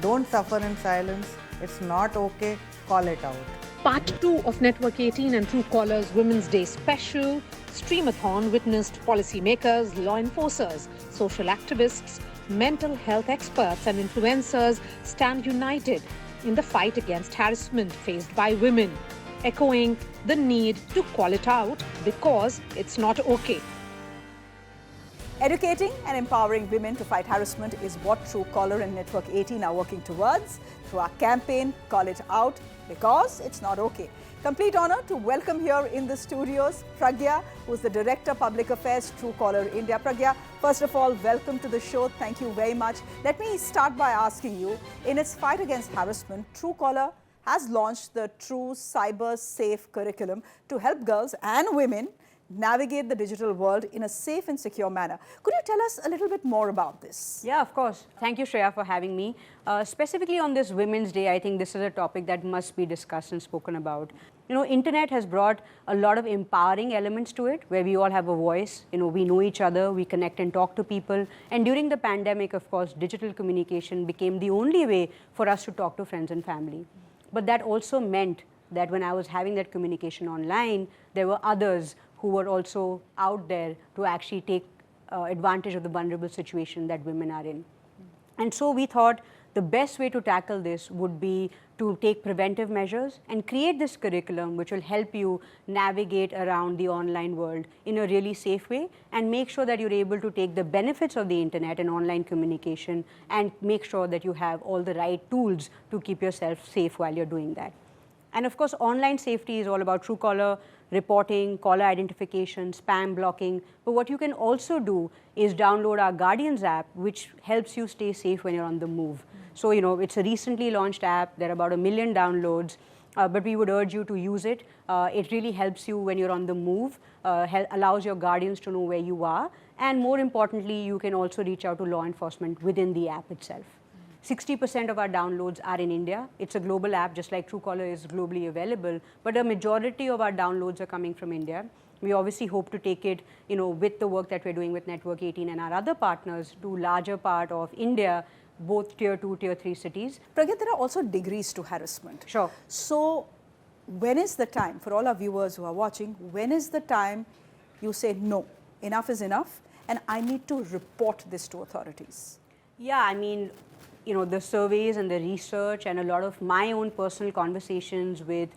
Don't suffer in silence. It's not okay. Call it out. Part 2 of Network 18 and Truecaller's Women's Day special. Streamathon witnessed policymakers, law enforcers, social activists, mental health experts and influencers stand united in the fight against harassment faced by women, echoing the need to call it out because it's not okay. Educating and empowering women to fight harassment is what Truecaller and Network 18 are working towards through our campaign, Call It Out, because it's not okay. Complete honor to welcome here in the studios Pragya, who is the Director Public Affairs, Truecaller India. Pragya, first of all, welcome to the show. Thank you very much. Let me start by asking you, in its fight against harassment, Truecaller has launched the True Cyber Safe curriculum to help girls and women navigate the digital world in a safe and secure manner. Could you tell us a little bit more about this? Yeah, of course. Thank you, Shreya, for having me. Specifically on this Women's Day, I think this is a topic that must be discussed and spoken about. You know, internet has brought a lot of empowering elements to it, where we all have a voice, you know, we know each other, we connect and talk to people. And during the pandemic, of course, digital communication became the only way for us to talk to friends and family. But that also meant that when I was having that communication online, there were others who were also out there to actually take advantage of the vulnerable situation that women are in. And so we thought the best way to tackle this would be to take preventive measures and create this curriculum which will help you navigate around the online world in a really safe way and make sure that you're able to take the benefits of the internet and online communication and make sure that you have all the right tools to keep yourself safe while you're doing that. And of course, online safety is all about Truecaller reporting, caller identification, spam blocking. But what you can also do is download our Guardians app, which helps you stay safe when you're on the move. So, you know, it's a recently launched app. There are about 1 million downloads, but we would urge you to use it. It really helps you when you're on the move, allows your guardians to know where you are. And more importantly, you can also reach out to law enforcement within the app itself. 60% of our downloads are in India. It's a global app, just like Truecaller is globally available, but a majority of our downloads are coming from India. We obviously hope to take it, you know, with the work that we're doing with Network 18 and our other partners to larger part of India, both tier 2, tier 3 cities. Pragya, there are also degrees to harassment. Sure. So when is the time, for all our viewers who are watching, when is the time you say, no, enough is enough, and I need to report this to authorities? Yeah, I mean, you know, the surveys and the research and a lot of my own personal conversations with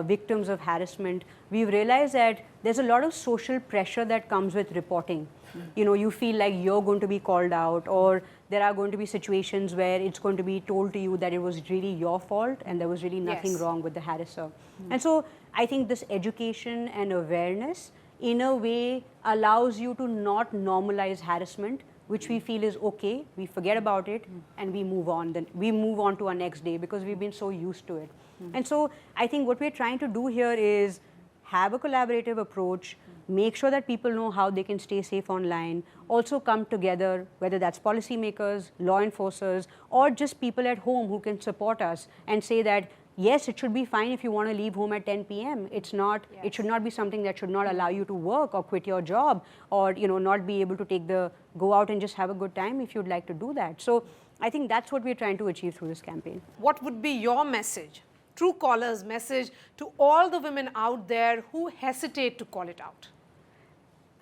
victims of harassment, we've realized that there's a lot of social pressure that comes with reporting. You know, you feel like you're going to be called out, or there are going to be situations where it's going to be told to you that it was really your fault and there was really nothing wrong with the harasser. And so I think this education and awareness in a way allows you to not normalize harassment, which we feel is okay, we forget about it, and we move on. Then we move on to our next day because we've been so used to it. And so I think what we're trying to do here is have a collaborative approach, make sure that people know how they can stay safe online, also come together, whether that's policymakers, law enforcers, or just people at home who can support us and say that, yes, it should be fine if you want to leave home at 10 p.m. It's not, it should not be something that should not allow you to work or quit your job or, you know, not be able to go out and just have a good time if you'd like to do that. So I think that's what we're trying to achieve through this campaign. What would be your message, Truecaller's message, to all the women out there who hesitate to call it out?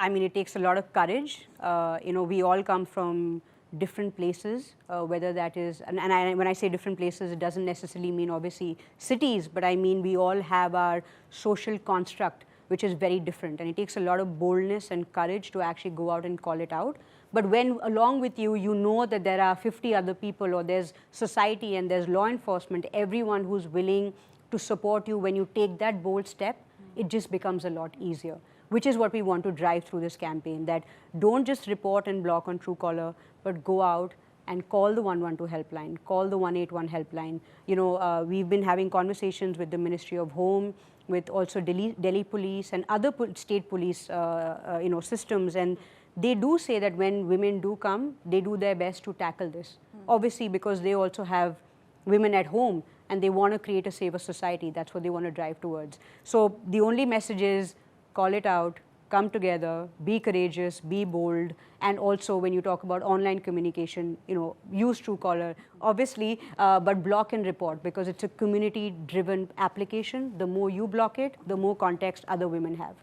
I mean, it takes a lot of courage. You know, we all come from different places, whether that is, when I say different places, it doesn't necessarily mean obviously cities, but I mean we all have our social construct, which is very different. And it takes a lot of boldness and courage to actually go out and call it out. But when along with you, you know that there are 50 other people, or there's society and there's law enforcement, everyone who's willing to support you when you take that bold step, it just becomes a lot easier, which is what we want to drive through this campaign, that don't just report and block on Truecaller, but go out and call the 112 helpline, call the 181 helpline. You know, we've been having conversations with the Ministry of Home, with also Delhi Police and other state police, you know, systems, and they do say that when women do come, they do their best to tackle this. Obviously, because they also have women at home and they want to create a safer society. That's what they want to drive towards. So the only message is call it out, come together, be courageous, be bold, and also when you talk about online communication, use Truecaller, obviously, but block and report, because it's a community-driven application. The more you block it, the more context other women have.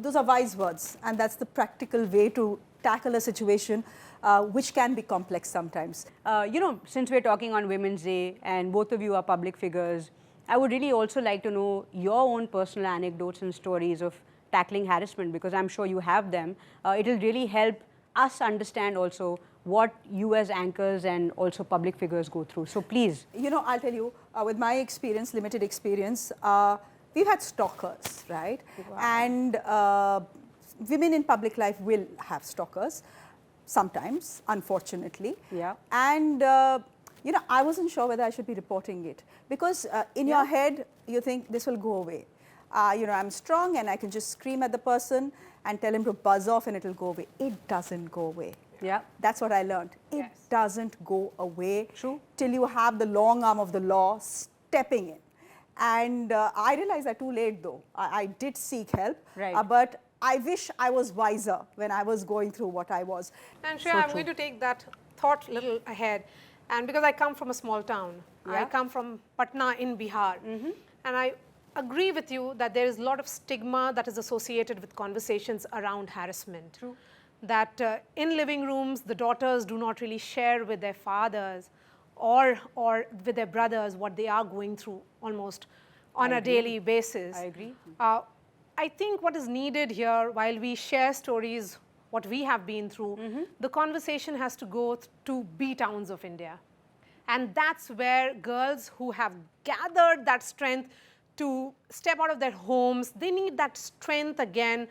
Those are wise words, and that's the practical way to tackle a situation which can be complex sometimes. Since we're talking on Women's Day and both of you are public figures, I would really also like to know your own personal anecdotes and stories of tackling harassment, because I'm sure you have them. It'll really help us understand also what you as anchors and also public figures go through. So please. I'll tell you, with my experience, limited experience, we've had stalkers, right? Wow. And women in public life will have stalkers sometimes, unfortunately. Yeah. And I wasn't sure whether I should be reporting it, because in your head you think this will go away. I'm strong and I can just scream at the person and tell him to buzz off and it'll go away. It doesn't go away. Yeah. That's what I learned. It doesn't go away. True. Till you have the long arm of the law stepping in. And I realized that too late though. I did seek help, right. But I wish I was wiser when I was going through what I was. And Shreya, I'm going to take that thought a little ahead. And because I come from a small town, I come from Patna in Bihar, and I agree with you that there is a lot of stigma that is associated with conversations around harassment. True. That in living rooms, the daughters do not really share with their fathers or with their brothers what they are going through almost on a daily basis. I agree. I think what is needed here, while we share stories, what we have been through, the conversation has to go to B towns of India. And that's where girls who have gathered that strength to step out of their homes, they need that strength again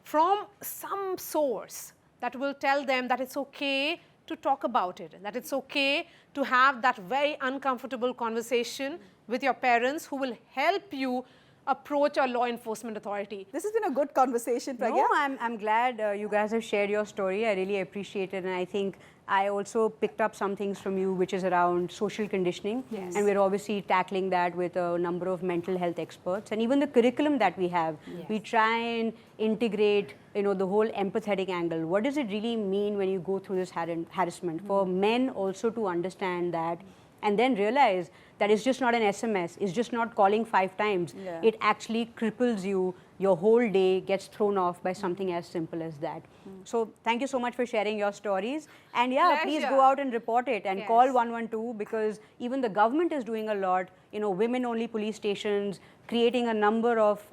from some source that will tell them that it's okay to talk about it, that it's okay to have that very uncomfortable conversation with your parents who will help you approach a law enforcement authority. This has been a good conversation, Pragya. No, I'm glad you guys have shared your story. I really appreciate it, and I think I also picked up some things from you, which is around social conditioning. Yes. And we're obviously tackling that with a number of mental health experts. And even the curriculum that we have, we try and integrate, the whole empathetic angle. What does it really mean when you go through this harassment? For men also to understand that, and then realize that it's just not an SMS, it's just not calling 5 times. Yeah. It actually cripples you. Your whole day gets thrown off by something as simple as that. So thank you so much for sharing your stories. And please go out and report it and call 112, because even the government is doing a lot, women-only police stations, creating a number of,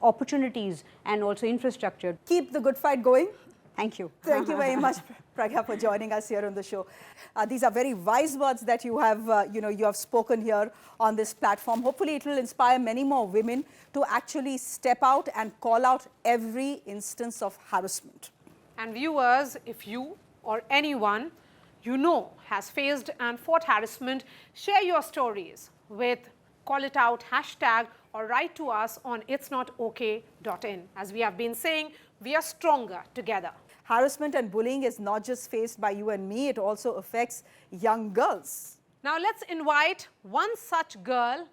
opportunities and also infrastructure. Keep the good fight going. Thank you. Thank you very much, Pragya, for joining us here on the show. These are very wise words that you have, you have spoken here on this platform. Hopefully, it will inspire many more women to actually step out and call out every instance of harassment. And viewers, if you or anyone has faced and fought harassment, share your stories with Call It Out hashtag or write to us on itsnotok.in. As we have been saying, we are stronger together. Harassment and bullying is not just faced by you and me, it also affects young girls. Now let's invite one such girl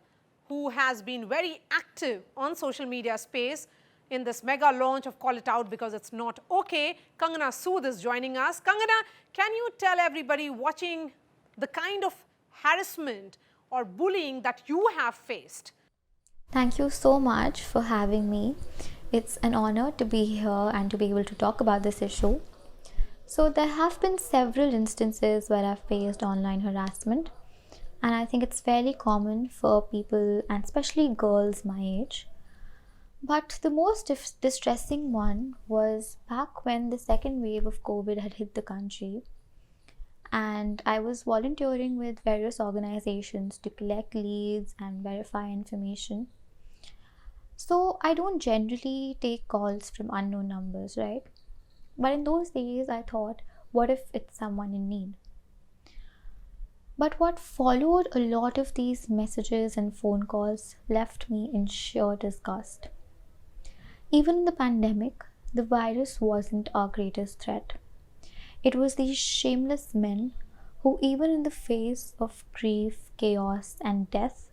who has been very active on social media space in this mega launch of Call It Out Because It's Not Okay. Kangna Sood is joining us. Kangana, can you tell everybody watching the kind of harassment or bullying that you have faced? Thank you so much for having me. It's an honor to be here and to be able to talk about this issue. So there have been several instances where I've faced online harassment, and I think it's fairly common for people, and especially girls my age. But the most distressing one was back when the second wave of COVID had hit the country, and I was volunteering with various organizations to collect leads and verify information. So I don't generally take calls from unknown numbers, right? But in those days I thought, what if it's someone in need? But what followed a lot of these messages and phone calls left me in sheer disgust. Even in the pandemic, the virus wasn't our greatest threat. It was these shameless men who, even in the face of grief, chaos, and death,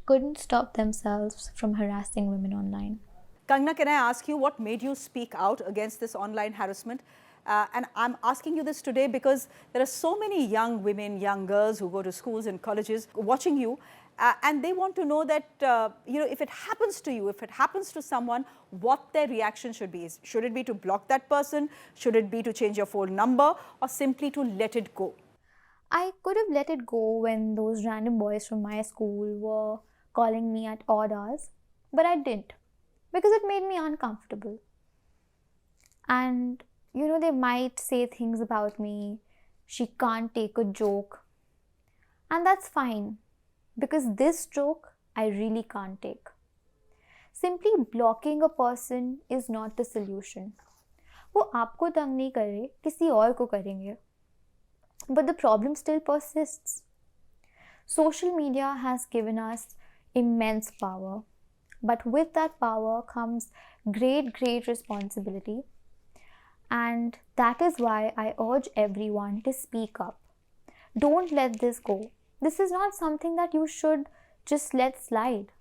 couldn't stop themselves from harassing women online. Kangna, can I ask you what made you speak out against this online harassment? And I'm asking you this today because there are so many young women, young girls who go to schools and colleges watching you, and they want to know that, if it happens to you, if it happens to someone, what their reaction should be. Should it be to block that person? Should it be to change your phone number, or simply to let it go? I could have let it go when those random boys from my school were calling me at odd hours, but I didn't because it made me uncomfortable. And they might say things about me, she can't take a joke, and that's fine because this joke I really can't take. Simply blocking a person is not the solution. वो आपको तंग नहीं कर रहे, किसी और को करेंगे. But the problem still persists. Social media has given us immense power, but with that power comes great responsibility. And that is why I urge everyone to speak up. Don't let this go. This is not something that you should just let slide.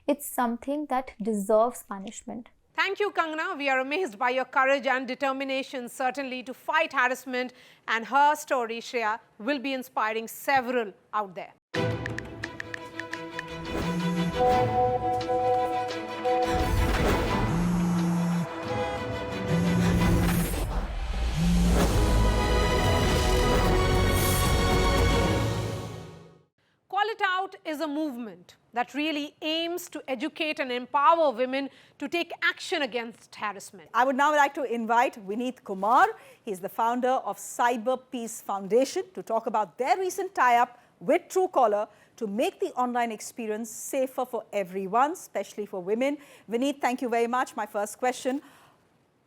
It's something that deserves punishment. Thank you, Kangna. We are amazed by your courage and determination, certainly, to fight harassment. And her story, Shreya, will be inspiring several out there. Call It Out is a movement that really aims to educate and empower women to take action against harassment. I would now like to invite Vineet Kumar. He's the founder of CyberPeace Foundation to talk about their recent tie-up with Truecaller to make the online experience safer for everyone, especially for women. Vineet, thank you very much. My first question.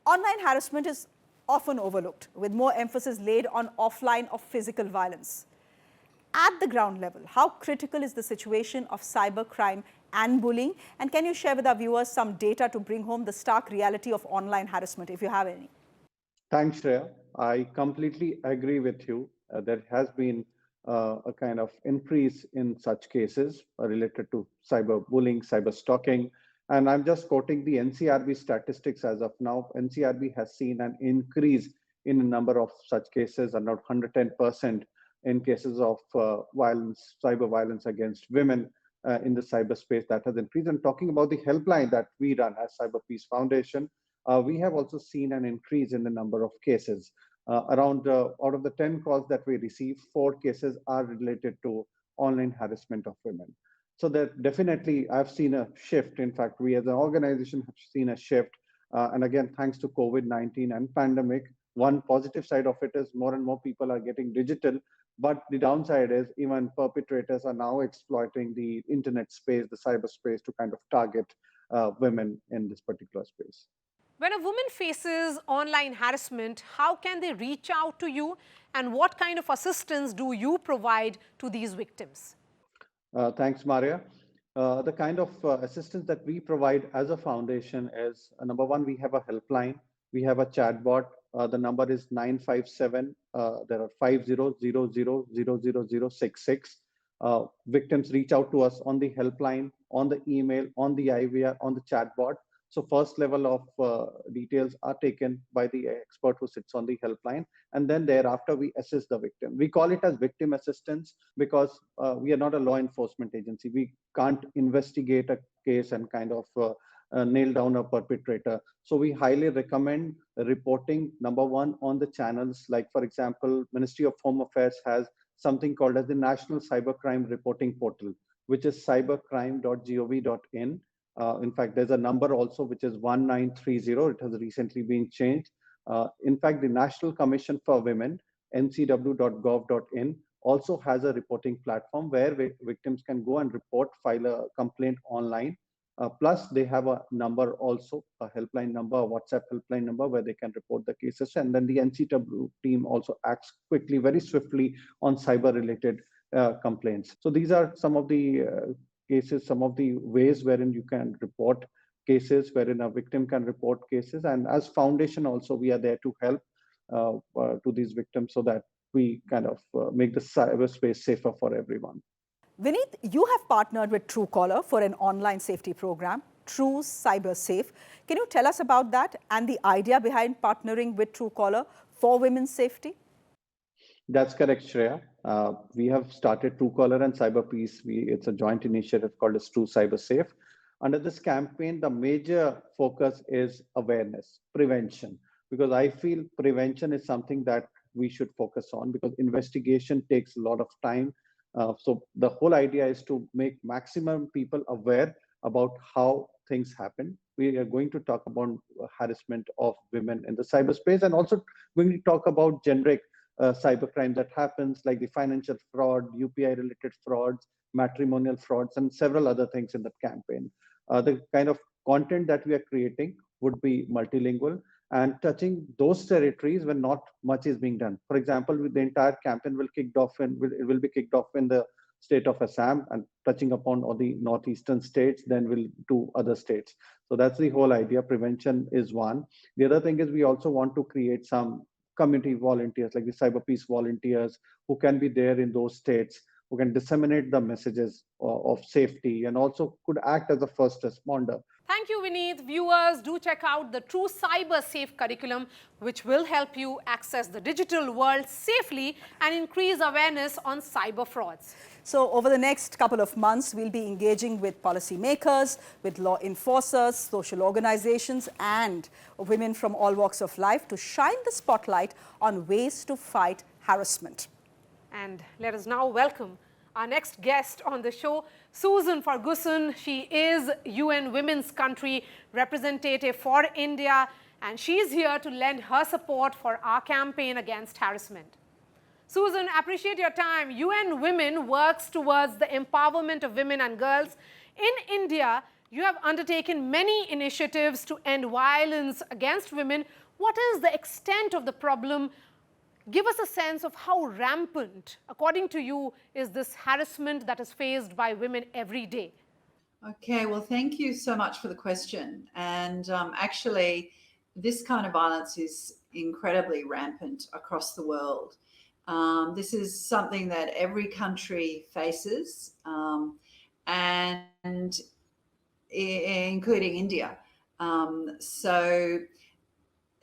Online harassment is often overlooked, with more emphasis laid on offline or physical violence. At the ground level, how critical is the situation of cybercrime and bullying? And can you share with our viewers some data to bring home the stark reality of online harassment, if you have any? Thanks, Shreya. I completely agree with you. There has been a kind of increase in such cases related to cyberbullying, cyber stalking. And I'm just quoting the NCRB statistics as of now. NCRB has seen an increase in the number of such cases, around 110%. In cases of violence, cyber violence against women in the cyberspace, that has increased. And talking about the helpline that we run as CyberPeace Foundation, we have also seen an increase in the number of cases. Out of the 10 calls that we receive, 4 cases are related to online harassment of women. So that definitely I've seen a shift. In fact, we as an organization have seen a shift. And again, thanks to COVID-19 and pandemic, one positive side of it is more and more people are getting digital. But the downside is even perpetrators are now exploiting the internet space, the cyberspace, to kind of target women in this particular space. When a woman faces online harassment, how can they reach out to you, and what kind of assistance do you provide to these victims? Thanks, Maria. The kind of assistance that we provide as a foundation is, number one, we have a helpline. We have a chatbot. The number is 957. There are 5000000066. Victims reach out to us on the helpline, on the email, on the IVR, on the chatbot. So first level of details are taken by the expert who sits on the helpline, and then thereafter we assist the victim. We call it as victim assistance because we are not a law enforcement agency. We can't investigate a case and kind of nail down a perpetrator. So we highly recommend reporting, number one, on the channels. Like, for example, Ministry of Home Affairs has something called as the National Cybercrime Reporting Portal, which is cybercrime.gov.in. In fact, there's a number also, which is 1930. It has recently been changed. In fact, the National Commission for Women, ncw.gov.in, also has a reporting platform where victims can go and report, file a complaint online. Plus, they have a number also, a helpline number, a WhatsApp helpline number where they can report the cases. And then the NCW team also acts quickly, very swiftly on cyber-related complaints. So these are some of the cases, some of the ways wherein you can report cases, wherein a victim can report cases. And as foundation also, we are there to help to these victims so that we kind of make the cyberspace safer for everyone. Vineet, you have partnered with Truecaller for an online safety program. True Cyber Safe. Can you tell us about that and the idea behind partnering with Truecaller for women's safety? That's correct, Shreya. We have started Truecaller and CyberPeace. It's a joint initiative called as True Cyber Safe. Under this campaign, the major focus is awareness, prevention, because I feel prevention is something that we should focus on because investigation takes a lot of time. So the whole idea is to make maximum people aware about how things happen. We are going to talk about harassment of women in the cyberspace and also when we talk about generic cybercrime that happens, like the financial fraud, UPI-related frauds, matrimonial frauds, and several other things in that campaign. The kind of content that we are creating would be multilingual and touching those territories where not much is being done. For example, with the entire campaign will be kicked off in the state of Assam and touching upon all the northeastern states, then we'll do other states. So that's the whole idea. Prevention is one. The other thing is we also want to create some community volunteers like the CyberPeace volunteers who can be there in those states, who can disseminate the messages of safety and also could act as a first responder. Thank you, Vineet. Viewers, do check out the True Cyber Safe curriculum, which will help you access the digital world safely and increase awareness on cyber frauds. So over the next couple of months, we'll be engaging with policymakers, with law enforcers, social organizations, and women from all walks of life to shine the spotlight on ways to fight harassment. And let us now welcome our next guest on the show, Susan Ferguson. She is UN Women's Country Representative for India, and she's here to lend her support for our campaign against harassment. Susan, appreciate your time. UN Women works towards the empowerment of women and girls. In India, you have undertaken many initiatives to end violence against women. What is the extent of the problem? Give us a sense of how rampant, according to you, is this harassment that is faced by women every day? Okay, well, thank you so much for the question. And actually, this kind of violence is incredibly rampant across the world. This is something that every country faces, and including India. So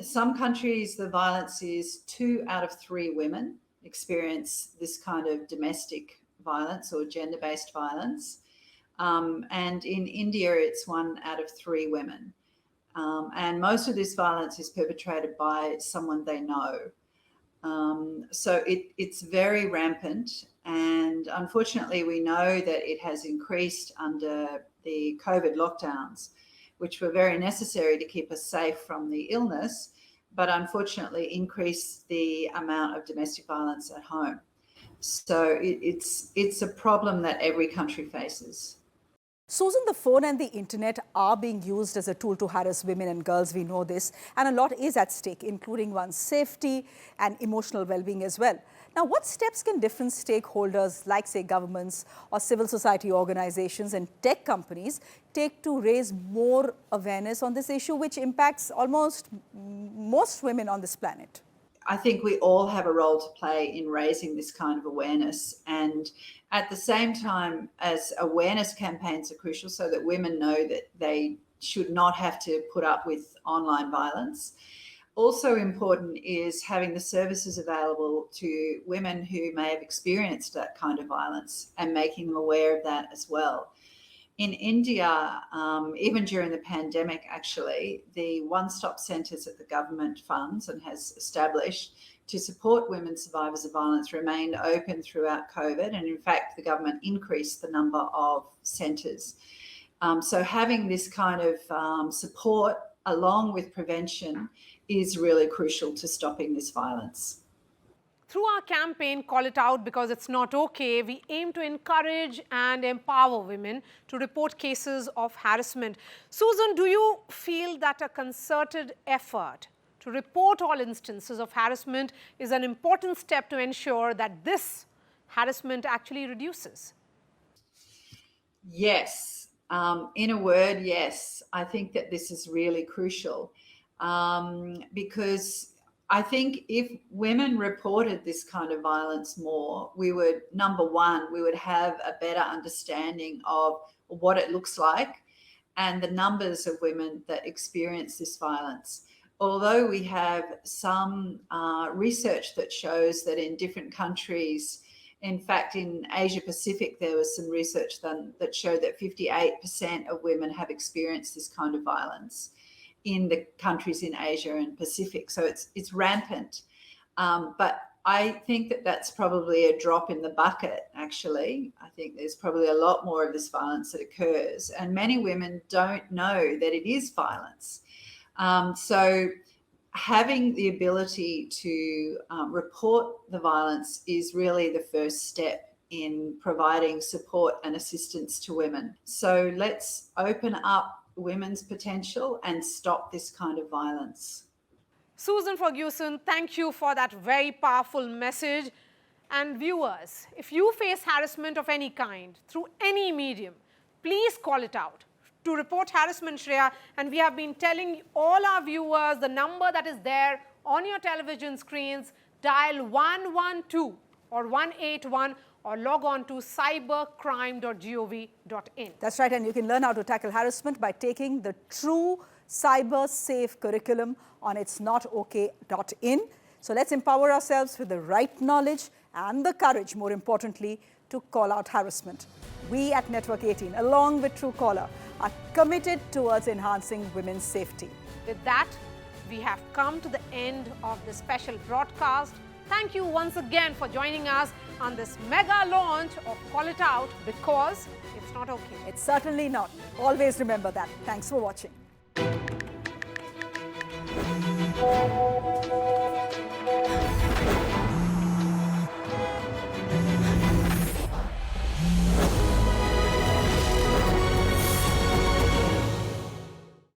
some countries, the violence is 2 out of 3 women experience this kind of domestic violence or gender-based violence. And in India, it's 1 out of 3 women. And most of this violence is perpetrated by someone they know. So it's very rampant. And unfortunately, we know that it has increased under the COVID lockdowns, which were very necessary to keep us safe from the illness, but unfortunately increase the amount of domestic violence at home. So it's a problem that every country faces. Susan, the phone and the internet are being used as a tool to harass women and girls. We know this. And a lot is at stake, including one's safety and emotional well-being as well. Now, what steps can different stakeholders, like, say, governments or civil society organizations and tech companies, take to raise more awareness on this issue, which impacts almost most women on this planet? I think we all have a role to play in raising this kind of awareness. And at the same time as awareness campaigns are crucial so that women know that they should not have to put up with online violence. Also important is having the services available to women who may have experienced that kind of violence and making them aware of that as well. In India, even during the pandemic, actually, the one-stop centres that the government funds and has established to support women survivors of violence remained open throughout COVID. And in fact, the government increased the number of centres. So having this kind of support along with prevention is really crucial to stopping this violence. Through our campaign, Call It Out Because It's Not Okay, we aim to encourage and empower women to report cases of harassment. Susan, do you feel that a concerted effort to report all instances of harassment is an important step to ensure that this harassment actually reduces? Yes. In a word, yes. I think that this is really crucial because I think if women reported this kind of violence more, we would, number one, we would have a better understanding of what it looks like and the numbers of women that experience this violence. Although we have some research that shows that in different countries, in fact, in Asia Pacific, there was some research done that showed that 58% of women have experienced this kind of violence in the countries in Asia and Pacific. So it's rampant. But I think that that's probably a drop in the bucket, actually. I think there's probably a lot more of this violence that occurs. And many women don't know that it is violence. So having the ability to report the violence is really the first step in providing support and assistance to women. So let's open up women's potential and stop this kind of violence. Susan Ferguson, thank you for that very powerful message. And viewers, if you face harassment of any kind through any medium, please call it out. To report harassment, Shreya, and we have been telling all our viewers the number that is there on your television screens, dial 112 or 181 or log on to cybercrime.gov.in. That's right, and you can learn how to tackle harassment by taking the True Cyber Safe curriculum on itsnotok.in. So let's empower ourselves with the right knowledge and the courage, more importantly, to call out harassment. We at Network 18, along with Truecaller, are committed towards enhancing women's safety. With that, we have come to the end of this special broadcast. Thank you once again for joining us on this mega launch of Call It Out, because it's not okay. It's certainly not. Always remember that. Thanks for watching.